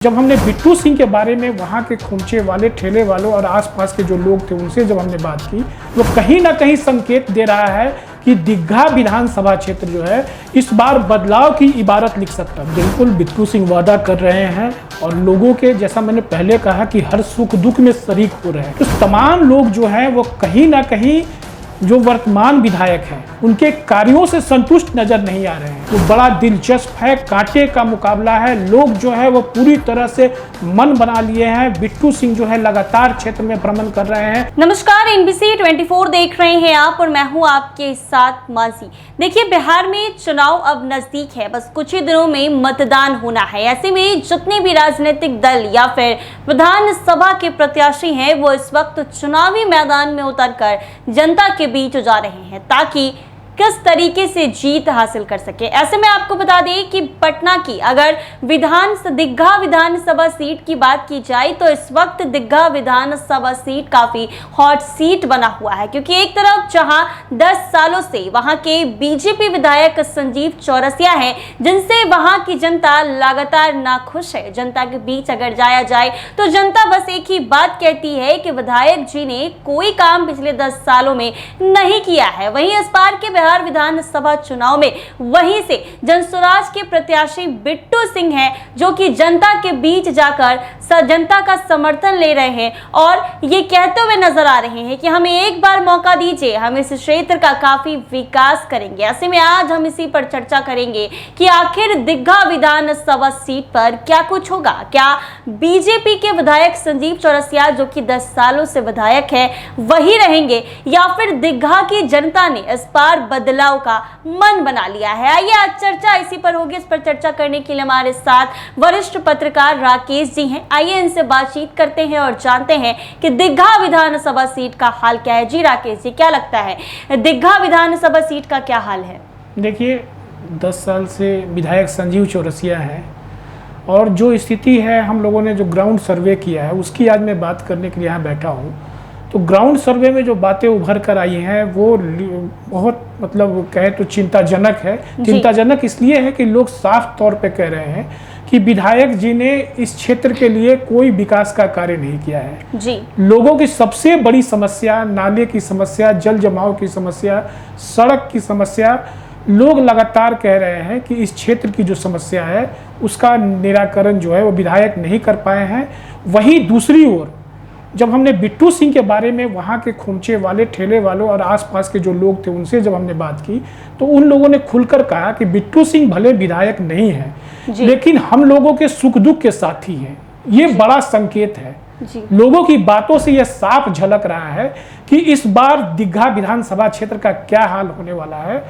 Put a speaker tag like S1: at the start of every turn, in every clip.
S1: जब हमने बिट्टू सिंह के बारे में वहाँ के खोमचे वाले ठेले वालों और आसपास के जो लोग थे उनसे जब हमने बात की, वो कहीं ना कहीं संकेत दे रहा है कि दीघा विधानसभा क्षेत्र जो है इस बार बदलाव की इबारत लिख सकता है। बिल्कुल बिट्टू सिंह वादा कर रहे हैं और लोगों के, जैसा मैंने पहले कहा, कि हर सुख दुख में शरीक हो रहे हैं। तो तमाम लोग जो हैं वो कहीं ना कहीं जो वर्तमान विधायक हैं उनके कार्यों से संतुष्ट नजर नहीं आ रहे हैं। वो बड़ा दिलचस्प है, कांटे का मुकाबला है। लोग जो है वो पूरी तरह से मन बना लिए हैं। बिट्टू सिंह जो है लगातार क्षेत्र में भ्रमण कर रहे हैं।
S2: नमस्कार, NBC 24 देख रहे हैं आप और मैं हूं आपके साथ मानसी। देखिए, बिहार में चुनाव अब नजदीक है, बस कुछ ही दिनों में मतदान होना है। ऐसे में जितने भी राजनीतिक दल या फिर विधानसभा के प्रत्याशी हैं वो इस वक्त चुनावी मैदान में उतरकर जनता के बीच जा रहे हैं ताकि किस तरीके से जीत हासिल कर सके। ऐसे में आपको बता दें कि पटना की अगर दीघा विधानसभा सीट की बात की जाए तो इस वक्त दीघा विधानसभा सीट काफी हॉट सीट बना हुआ है, क्योंकि एक तरफ जहां 10 सालों से वहां के बीजेपी विधायक संजीव चौरसिया हैं, जिनसे वहां की जनता लगातार नाखुश है। जनता के बीच अगर जाया जाए तो जनता बस एक ही बात कहती है कि विधायक जी ने कोई काम पिछले 10 सालों में नहीं किया है। वहीं इस बार के विधानसभा चुनाव में वहीं से जनसुराज के प्रत्याशी बिट्टू सिंह हैं, जो कि जनता के बीच जाकर जनता का समर्थन ले रहे हैं और ये कहते हुए नजर आ रहे हैं कि हमें एक बार मौका दीजिए, हम इस क्षेत्र का काफी विकास करेंगे। ऐसे में आज हम इसी पर चर्चा करेंगे कि आखिर दीघा विधानसभा सीट पर क्या कुछ होगा। क्या बीजेपी के विधायक संजीव चौरसिया, जो कि 10 सालों से विधायक है, वही रहेंगे या फिर दीघा की जनता ने इस बार बदलाव का मन बना लिया है। आइए आज चर्चा इसी पर होगी। इस पर चर्चा करने के लिए हमारे साथ वरिष्ठ पत्रकार राकेश जी हैं। आइए इनसे बातचीत करते हैं और जानते हैं कि दीघा विधानसभा सीट का हाल क्या है। जी राकेश जी, क्या लगता है दीघा विधानसभा सीट का क्या हाल है? देखिए,
S1: 10 साल से विधायक संजीव चौरसिया है और जो स्थिति है, हम लोगों ने जो ग्राउंड सर्वे किया है उसकी आज मैं बात करने के लिए यहाँ बैठा हूँ। तो ग्राउंड सर्वे में जो बातें उभर कर आई हैं वो बहुत, मतलब कहे तो चिंताजनक है। चिंताजनक इसलिए है कि लोग साफ तौर पे कह रहे हैं कि विधायक जी ने इस क्षेत्र के लिए कोई विकास का कार्य नहीं किया है।
S2: जी।
S1: लोगों की सबसे बड़ी समस्या नाले की समस्या, जल जमाव की समस्या, सड़क की समस्या, लोग लगातार कह रहे हैं कि इस क्षेत्र की जो समस्या है उसका निराकरण जो है वो विधायक नहीं कर पाए हैं। वहीं दूसरी ओर जब हमने बिट्टू सिंह के बारे में वहाँ के खोमचे वाले ठेले वालों और आसपास के जो लोग थे उनसे जब हमने बात की तो उन लोगों ने खुलकर कहा कि बिट्टू सिंह भले विधायक नहीं है लेकिन हम लोगों के सुख दुख के साथी हैं। ये बड़ा संकेत है। लोगों की बातों से यह साफ झलक रहा है कि इस बार दीघा विधानसभा क्षेत्र का क्या हाल होने वाला है,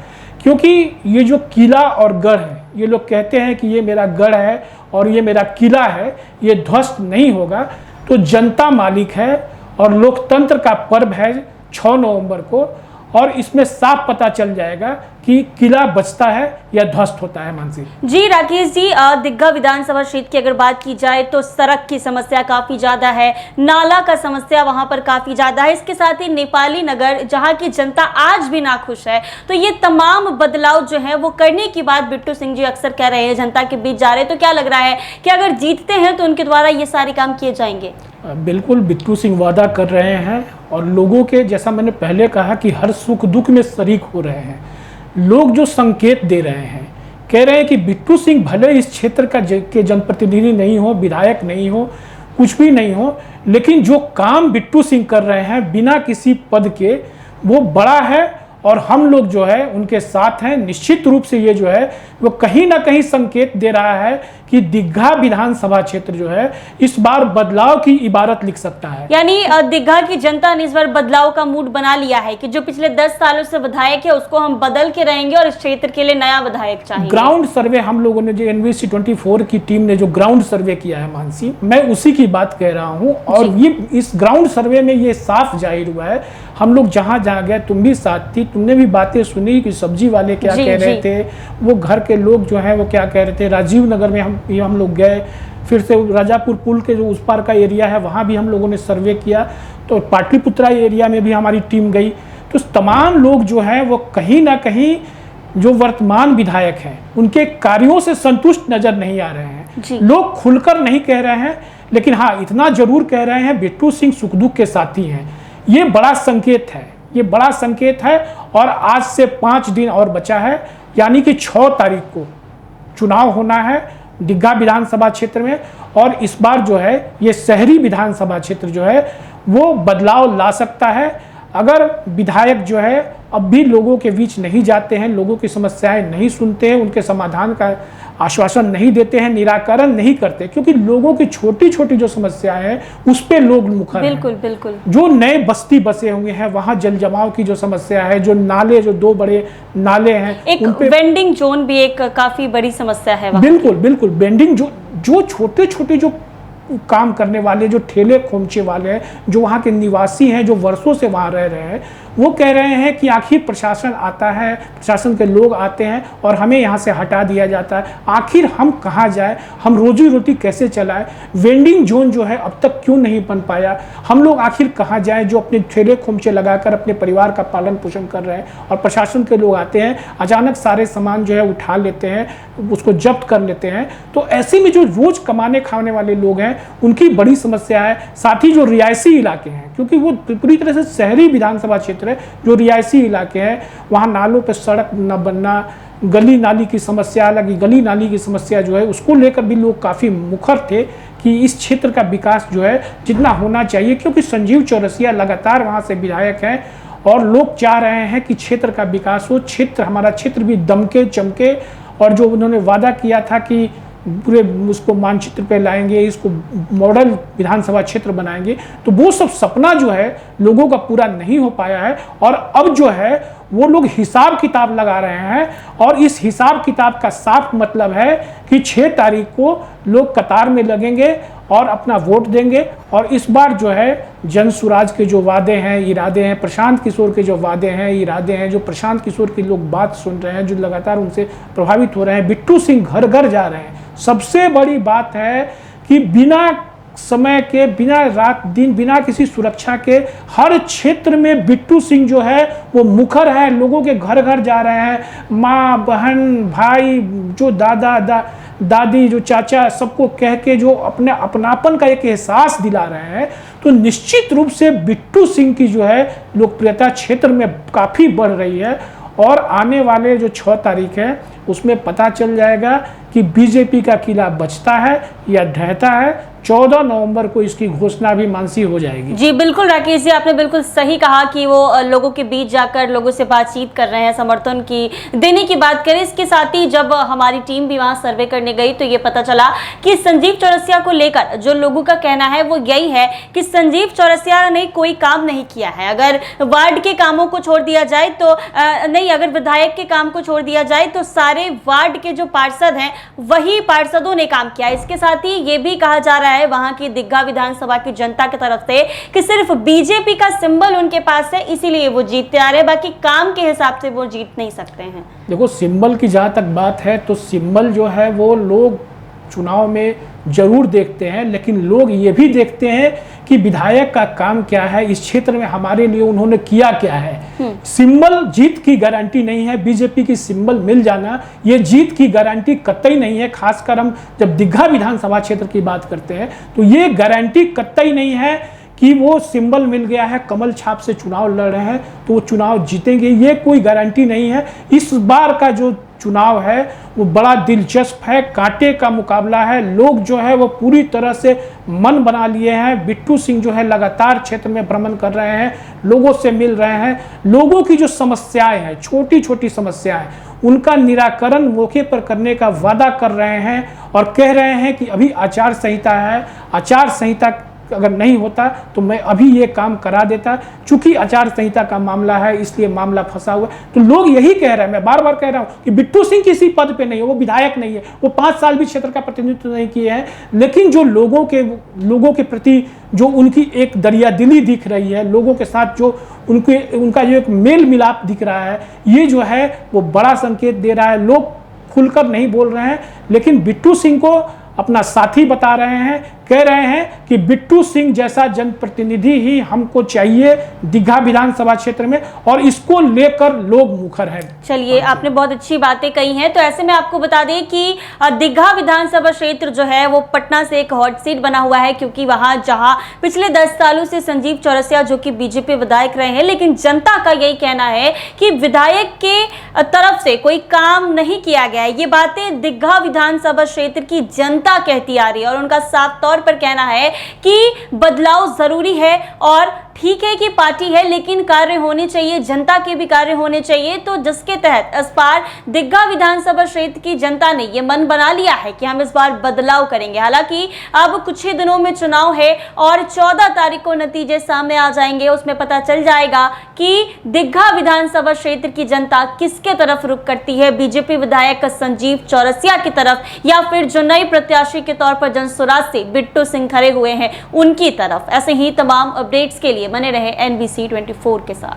S1: क्योंकि ये जो किला और गढ़ है, ये लोग कहते हैं कि ये मेरा गढ़ है और ये मेरा किला है, ये ध्वस्त नहीं होगा। तो जनता मालिक है और लोकतंत्र का पर्व है 6 नवंबर को, और इसमें साफ पता चल जाएगा कि किला बचता है या ध्वस्त होता है। मानसी
S2: जी। राकेश जी, दीघा विधानसभा क्षेत्र की अगर बात की जाए तो सड़क की समस्या काफी ज्यादा है, नाला का समस्या वहां पर काफी ज्यादा है, इसके साथ ही नेपाली नगर जहां की जनता आज भी नाखुश है। तो ये तमाम बदलाव जो है वो करने की बात बिट्टू सिंह जी अक्सर कह रहे हैं, जनता के बीच जा रहे हैं। तो क्या लग रहा है कि अगर जीतते हैं तो उनके द्वारा ये सारे काम किए जाएंगे?
S1: बिल्कुल बिट्टू सिंह वादा कर रहे हैं और लोगों के, जैसा मैंने पहले कहा, कि हर सुख दुख में शरीक हो रहे हैं। लोग जो संकेत दे रहे हैं, कह रहे हैं कि बिट्टू सिंह भले इस क्षेत्र के जनप्रतिनिधि नहीं हो, विधायक नहीं हो, कुछ भी नहीं हो, लेकिन जो काम बिट्टू सिंह कर रहे हैं बिना किसी पद के, वो बड़ा है और हम लोग जो है उनके साथ हैं। निश्चित रूप से ये जो है वो कहीं ना कहीं संकेत दे रहा है कि दीघा विधानसभा क्षेत्र जो है इस बार बदलाव की इबारत लिख सकता है।
S2: यानी दीघा की जनता ने इस बार बदलाव का मूड बना लिया है कि जो पिछले 10 सालों से विधायक है उसको हम बदल के रहेंगे और इस क्षेत्र के लिए नया विधायक चाहिए।
S1: ग्राउंड सर्वे हम लोगों ने, जो NBC 24 की टीम ने जो ग्राउंड सर्वे किया है मानसी, मैं उसी की बात कह रहा हूँ। और ये इस ग्राउंड सर्वे में ये साफ जाहिर हुआ है। हम लोग जहाँ जहाँ गए, तुम भी साथ थी, तुमने भी बातें सुनी कि सब्जी वाले क्या कह रहे थे, वो घर के लोग जो है वो क्या कह रहे थे। राजीव नगर में हम लोग गए, फिर से राजापुर पुल के जो उस पार का एरिया है वहाँ भी हम लोगों ने सर्वे किया। तो पाटलिपुत्रा एरिया में भी हमारी टीम गई। तो तमाम लोग जो हैं वो कहीं ना कहीं जो वर्तमान विधायक हैं उनके कार्यों से संतुष्ट नजर नहीं आ रहे हैं।
S2: जी।
S1: लोग खुलकर नहीं कह रहे हैं, लेकिन हाँ इतना जरूर कह रहे हैं बिट्टू सिंह सुख दुख के साथी हैं। ये बड़ा संकेत है, ये बड़ा संकेत है। और आज से 5 दिन और बचा है, यानी कि 6 तारीख को चुनाव होना है दिग्गा विधानसभा क्षेत्र में। और इस बार जो है ये शहरी विधानसभा क्षेत्र जो है वो बदलाव ला सकता है। अगर विधायक जो है अब भी लोगों के बीच नहीं जाते हैं, लोगों की समस्याएं नहीं सुनते हैं, उनके समाधान का आश्वासन नहीं देते हैं, निराकरण नहीं करते, क्योंकि लोगों की छोटी छोटी जो समस्याएं हैं उस पे लोग मुखर हैं।
S2: बिल्कुल बिल्कुल।
S1: जो नए बस्ती बसे हुए हैं वहां जल जमाव की जो समस्या है, जो नाले, जो 2 बड़े नाले हैं,
S2: एक वेंडिंग जोन भी एक काफी बड़ी समस्या है वहाँ।
S1: बिल्कुल बिल्कुल। वेंडिंग जो छोटे छोटे जो काम करने वाले, जो ठेले खोमचे वाले हैं, जो वहाँ के निवासी हैं, जो वर्षों से वहाँ रह रहे हैं, वो कह रहे हैं कि आखिर प्रशासन आता है, प्रशासन के लोग आते हैं और हमें यहाँ से हटा दिया जाता है। आखिर हम कहाँ जाए, हम रोजी रोटी कैसे चलाएं? वेंडिंग जोन जो है अब तक क्यों नहीं बन पाया? हम लोग आखिर कहाँ जाएं जो अपने ठेले खोमचे लगाकर अपने परिवार का पालन पोषण कर रहे हैं, और प्रशासन के लोग आते हैं, अचानक सारे सामान जो है उठा लेते हैं, उसको जब्त कर लेते हैं। तो ऐसे में जो रोज कमाने खाने वाले लोग हैं उनकी बड़ी समस्या है। साथ ही जो रिहायशी इलाके हैं, क्योंकि वो पूरी तरह से शहरी विधानसभा क्षेत्र है, जो रिहायशी इलाके हैं वहाँ नालों पर सड़क न बनना, गली नाली की समस्या, हालांकि गली नाली की समस्या जो है उसको लेकर भी लोग काफ़ी मुखर थे कि इस क्षेत्र का विकास जो है जितना होना चाहिए, क्योंकि संजीव चौरसिया लगातार वहाँ से विधायक हैं और लोग चाह रहे हैं कि क्षेत्र का विकास हो, क्षेत्र हमारा क्षेत्र भी दमके चमके। और जो उन्होंने वादा किया था कि पूरे उसको मानचित्र पे लाएंगे, इसको मॉडल विधानसभा क्षेत्र बनाएंगे, तो वो सब सपना जो है लोगों का पूरा नहीं हो पाया है। और अब जो है वो लोग हिसाब किताब लगा रहे हैं, और इस हिसाब किताब का साफ मतलब है कि 6 तारीख को लोग कतार में लगेंगे और अपना वोट देंगे। और इस बार जो है जनसुराज के जो वादे हैं, इरादे हैं, प्रशांत किशोर के जो वादे हैं, इरादे हैं, जो प्रशांत किशोर की लोग बात सुन रहे हैं, जो लगातार उनसे प्रभावित हो रहे हैं, बिट्टू सिंह घर घर जा रहे हैं। सबसे बड़ी बात है कि बिना समय के, बिना रात दिन, बिना किसी सुरक्षा के हर क्षेत्र में बिट्टू सिंह जो है वो मुखर है, लोगों के घर घर जा रहे हैं। माँ, बहन, भाई, जो दादी, जो चाचा, सबको कह के जो अपने अपनापन का एक एहसास दिला रहे हैं। तो निश्चित रूप से बिट्टू सिंह की जो है लोकप्रियता क्षेत्र में काफ़ी बढ़ रही है। और आने वाले जो 6 तारीख है उसमें पता चल जाएगा कि बीजेपी का किला बचता है या ढहता है। 14 नवंबर को इसकी घोषणा भी मानसी हो जाएगी।
S2: जी बिल्कुल राकेश जी, आपने बिल्कुल सही कहा कि वो लोगों के बीच जाकर लोगों से बातचीत कर रहे हैं, समर्थन की देने की बात करें। इसके साथ ही जब हमारी टीम भी वहां सर्वे करने गई तो ये पता चला कि संजीव चौरसिया को लेकर जो लोगों का कहना है वो यही है कि संजीव चौरसिया ने कोई काम नहीं किया है। अगर वार्ड के कामों को छोड़ दिया जाए तो नहीं, अगर विधायक के काम को छोड़ दिया जाए तो सारे वार्ड के जो पार्षद हैं वही पार्षदों ने काम किया। इसके साथ ही ये भी कहा जा रहा है वहां की दिग्गा विधानसभा की जनता की तरफ से कि सिर्फ बीजेपी का सिंबल उनके पास है, इसीलिए वो जीतते आ रहे हैं, बाकी काम के हिसाब से वो जीत नहीं सकते हैं।
S1: देखो, सिंबल की जहां तक बात है तो सिंबल जो है वो लोग चुनाव में जरूर देखते हैं, लेकिन लोग ये भी देखते हैं कि विधायक का काम क्या है, इस क्षेत्र में हमारे लिए उन्होंने किया क्या है। सिंबल जीत की गारंटी नहीं है। बीजेपी की सिंबल मिल जाना ये जीत की गारंटी कतई नहीं है। खासकर हम जब दिग्गा विधानसभा क्षेत्र की बात करते हैं तो ये गारंटी कतई नहीं है कि वो सिंबल मिल गया है, कमल छाप से चुनाव लड़ रहे हैं तो वो चुनाव जीतेंगे, ये कोई गारंटी नहीं है। इस बार का जो चुनाव है वो बड़ा दिलचस्प है, कांटे का मुकाबला है। लोग जो है वो पूरी तरह से मन बना लिए हैं। बिट्टू सिंह जो है लगातार क्षेत्र में भ्रमण कर रहे हैं, लोगों से मिल रहे हैं, लोगों की जो समस्याएं हैं, छोटी छोटी समस्याएं, उनका निराकरण मौके पर करने का वादा कर रहे हैं और कह रहे हैं कि अभी आचार संहिता है, आचार संहिता अगर नहीं होता तो मैं अभी ये काम करा देता। चूंकि आचार संहिता का मामला है इसलिए मामला फंसा हुआ। तो लोग यही कह रहे हैं, मैं बार बार कह रहा हूं कि बिट्टू सिंह किसी पद पे नहीं है, वो विधायक नहीं है, वो 5 साल भी क्षेत्र का प्रतिनिधित्व नहीं किए हैं, लेकिन जो लोगों के प्रति जो उनकी एक दरियादिली दिख रही है, लोगों के साथ जो उनका जो एक मेल मिलाप दिख रहा है, ये जो है वो बड़ा संकेत दे रहा है। लोग खुलकर नहीं बोल रहे हैं, लेकिन बिट्टू सिंह को अपना साथी बता रहे हैं, कह रहे हैं कि बिट्टू सिंह जैसा जनप्रतिनिधि ही हमको चाहिए दीघा विधानसभा क्षेत्र में, और इसको लेकर लोग मुखर हैं।
S2: चलिए, आपने बहुत अच्छी बातें कही हैं। तो ऐसे में आपको बता दें कि दीघा विधानसभा क्षेत्र जो है वो पटना से एक हॉट सीट बना हुआ है, क्योंकि वहां जहां पिछले 10 सालों से संजीव चौरसिया जो कि बीजेपी विधायक रहे हैं, लेकिन जनता का यही कहना है कि विधायक के तरफ से कोई काम नहीं किया गया है। ये बातें दीघा विधानसभा क्षेत्र की जनता कहती आ रही है, और उनका साफ तौर पर कहना है कि बदलाव जरूरी है। और ठीक है कि पार्टी है, लेकिन कार्य होने चाहिए, जनता के भी कार्य होने चाहिए। तो जिसके तहत इस बार दीघा विधानसभा क्षेत्र की जनता ने ये मन बना लिया है कि हम इस बार बदलाव करेंगे। हालांकि अब कुछ ही दिनों में चुनाव है और 14 तारीख को नतीजे सामने आ जाएंगे। उसमें पता चल जाएगा कि दीघा विधानसभा क्षेत्र की जनता किसके तरफ रुख करती है, बीजेपी विधायक संजीव चौरसिया की तरफ, या फिर जो नए प्रत्याशी के तौर पर जनसुराज से बिट्टू सिंह खड़े हुए हैं उनकी तरफ। ऐसे ही तमाम अपडेट्स के लिए बने रहे NBC 24 के साथ।